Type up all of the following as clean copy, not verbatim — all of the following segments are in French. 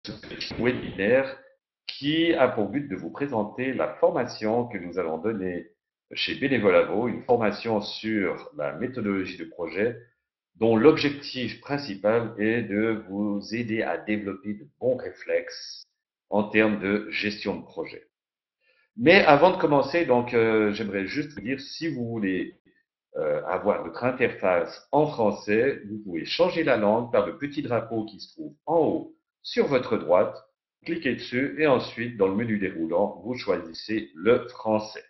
ce webinaire qui a pour but de vous présenter la formation que nous allons donner chez Bénévolavo, une formation sur la méthodologie de projet dont l'objectif principal est de vous aider à développer de bons réflexes en termes de gestion de projet. Mais avant de commencer, j'aimerais juste vous dire, si vous voulez avoir votre interface en français, vous pouvez changer la langue par le petit drapeau qui se trouve en haut sur votre droite, cliquez dessus et ensuite, dans le menu déroulant, vous choisissez le français.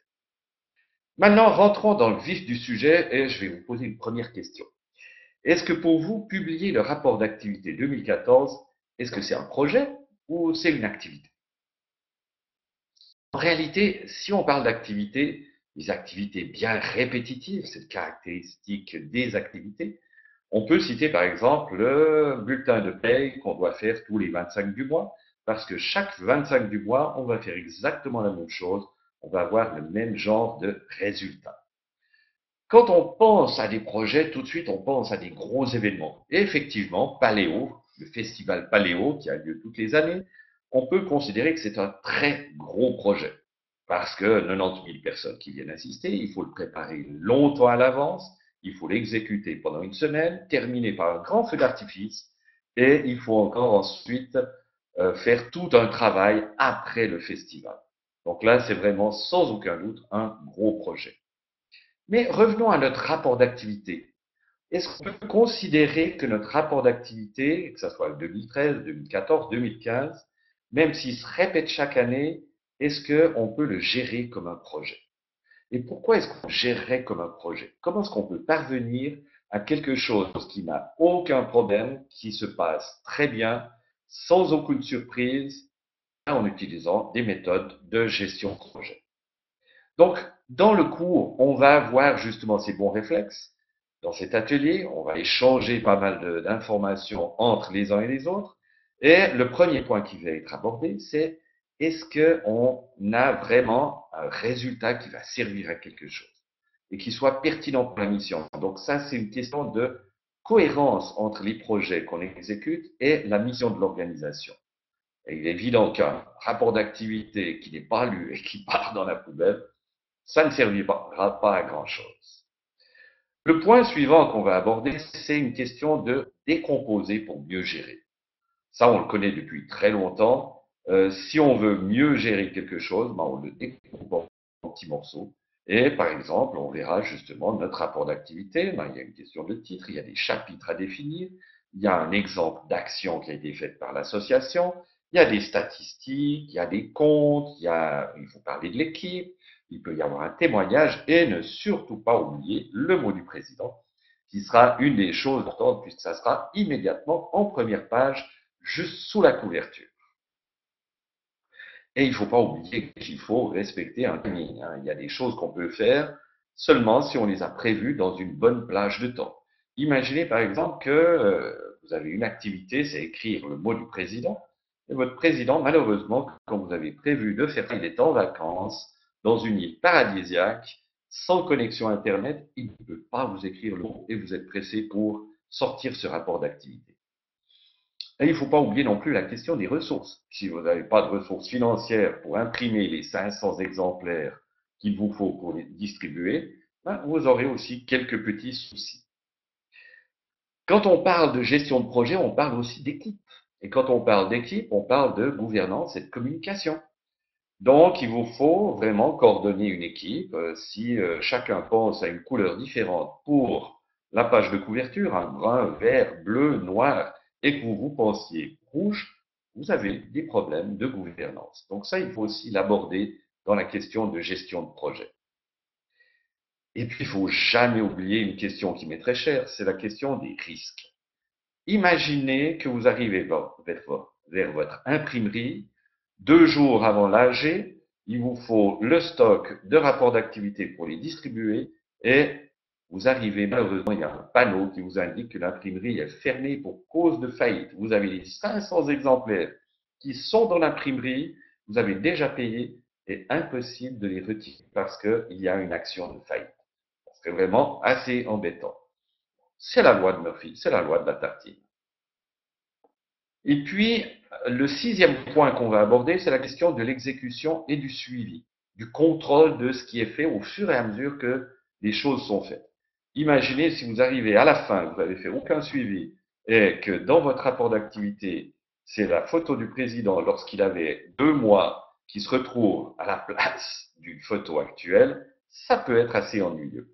Maintenant, rentrons dans le vif du sujet et je vais vous poser une première question. Est-ce que pour vous, publier le rapport d'activité 2014, est-ce que c'est un projet ou c'est une activité? En réalité, si on parle d'activités, des activités bien répétitives, c'est caractéristique des activités, on peut citer par exemple le bulletin de paye qu'on doit faire tous les 25 du mois, parce que chaque 25 du mois, on va faire exactement la même chose, on va avoir le même genre de résultats. Quand on pense à des projets, tout de suite, on pense à des gros événements. Et effectivement, Paléo, le festival Paléo, qui a lieu toutes les années, on peut considérer que c'est un très gros projet. Parce que 90 000 personnes qui viennent assister, il faut le préparer longtemps à l'avance, il faut l'exécuter pendant une semaine, terminer par un grand feu d'artifice, et il faut encore ensuite faire tout un travail après le festival. Donc là, c'est vraiment sans aucun doute un gros projet. Mais revenons à notre rapport d'activité. Est-ce qu'on peut considérer que notre rapport d'activité, que ce soit 2013, 2014, 2015, même s'il se répète chaque année, est-ce qu'on peut le gérer comme un projet? Et pourquoi est-ce qu'on gérerait comme un projet? Comment est-ce qu'on peut parvenir à quelque chose qui n'a aucun problème, qui se passe très bien, sans aucune surprise, en utilisant des méthodes de gestion de projet? Donc, dans le cours, on va voir justement ces bons réflexes. Dans cet atelier, on va échanger pas mal d'informations entre les uns et les autres. Et le premier point qui va être abordé, c'est est-ce qu'on a vraiment un résultat qui va servir à quelque chose et qui soit pertinent pour la mission. Donc ça, c'est une question de cohérence entre les projets qu'on exécute et la mission de l'organisation. Et il est évident qu'un rapport d'activité qui n'est pas lu et qui part dans la poubelle, ça ne servira pas à grand-chose. Le point suivant qu'on va aborder, c'est une question de décomposer pour mieux gérer. Ça, on le connaît depuis très longtemps. Si on veut mieux gérer quelque chose, on le décompose en petits morceaux. Et par exemple, on verra justement notre rapport d'activité. Il y a une question de titre, il y a des chapitres à définir, il y a un exemple d'action qui a été faite par l'association, il y a des statistiques, il y a des comptes, il faut parler de l'équipe, il peut y avoir un témoignage et ne surtout pas oublier le mot du président, qui sera une des choses importantes puisque ça sera immédiatement en première page, juste sous la couverture. Et il ne faut pas oublier qu'il faut respecter un timing. Il y a des choses qu'on peut faire seulement si on les a prévues dans une bonne plage de temps. Imaginez par exemple que vous avez une activité, c'est écrire le mot du président. Et votre président, malheureusement, quand vous avez prévu de faire ça, il est en vacances, dans une île paradisiaque, sans connexion Internet, il ne peut pas vous écrire le mot et vous êtes pressé pour sortir ce rapport d'activité. Et il ne faut pas oublier non plus la question des ressources. Si vous n'avez pas de ressources financières pour imprimer les 500 exemplaires qu'il vous faut pour les distribuer, vous aurez aussi quelques petits soucis. Quand on parle de gestion de projet, on parle aussi d'équipe. Et quand on parle d'équipe, on parle de gouvernance et de communication. Donc, il vous faut vraiment coordonner une équipe. Si chacun pense à une couleur différente pour la page de couverture, un brun, vert, bleu, noir, et que vous pensiez rouge, vous avez des problèmes de gouvernance. Donc ça, il faut aussi l'aborder dans la question de gestion de projet. Et puis, il faut jamais oublier une question qui m'est très chère, c'est la question des risques. Imaginez que vous arrivez vers votre imprimerie 2 jours avant l'AG, il vous faut le stock de rapports d'activité pour les distribuer et vous arrivez, malheureusement, il y a un panneau qui vous indique que l'imprimerie est fermée pour cause de faillite. Vous avez les 500 exemplaires qui sont dans l'imprimerie, vous avez déjà payé et impossible de les retirer parce qu'il y a une action de faillite. C'est vraiment assez embêtant. C'est la loi de Murphy, c'est la loi de la tartine. Et puis, Le sixième point qu'on va aborder, c'est la question de l'exécution et du suivi, du contrôle de ce qui est fait au fur et à mesure que les choses sont faites. Imaginez si vous arrivez à la fin, vous n'avez fait aucun suivi et que dans votre rapport d'activité, c'est la photo du président lorsqu'il avait 2 mois qui se retrouve à la place d'une photo actuelle, ça peut être assez ennuyeux.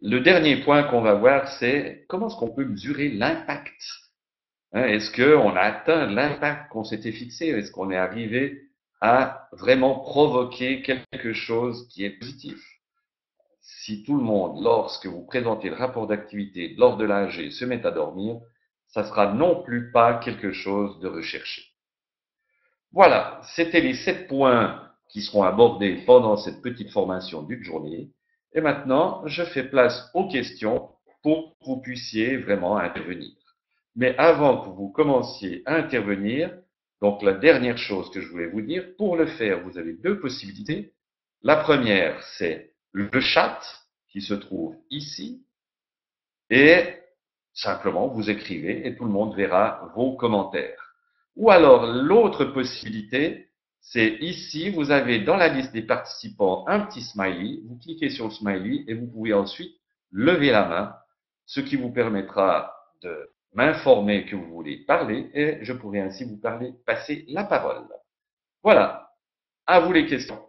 Le dernier point qu'on va voir, c'est comment est-ce qu'on peut mesurer l'impact. Est-ce qu'on a atteint l'impact qu'on s'était fixé? Est-ce qu'on est arrivé à vraiment provoquer quelque chose qui est positif? Si tout le monde, lorsque vous présentez le rapport d'activité lors de l'AG, se met à dormir, ça sera non plus pas quelque chose de recherché. Voilà, c'était les 7 points qui seront abordés pendant cette petite formation d'une journée. Et maintenant, je fais place aux questions pour que vous puissiez vraiment intervenir. Mais avant que vous commenciez à intervenir, donc la dernière chose que je voulais vous dire, pour le faire, vous avez 2 possibilités. La première, c'est le chat qui se trouve ici et simplement vous écrivez et tout le monde verra vos commentaires. Ou alors l'autre possibilité, c'est ici, vous avez dans la liste des participants un petit smiley, vous cliquez sur le smiley et vous pouvez ensuite lever la main, ce qui vous permettra de m'informer que vous voulez parler et je pourrai ainsi vous passer la parole. Voilà, à vous les questions.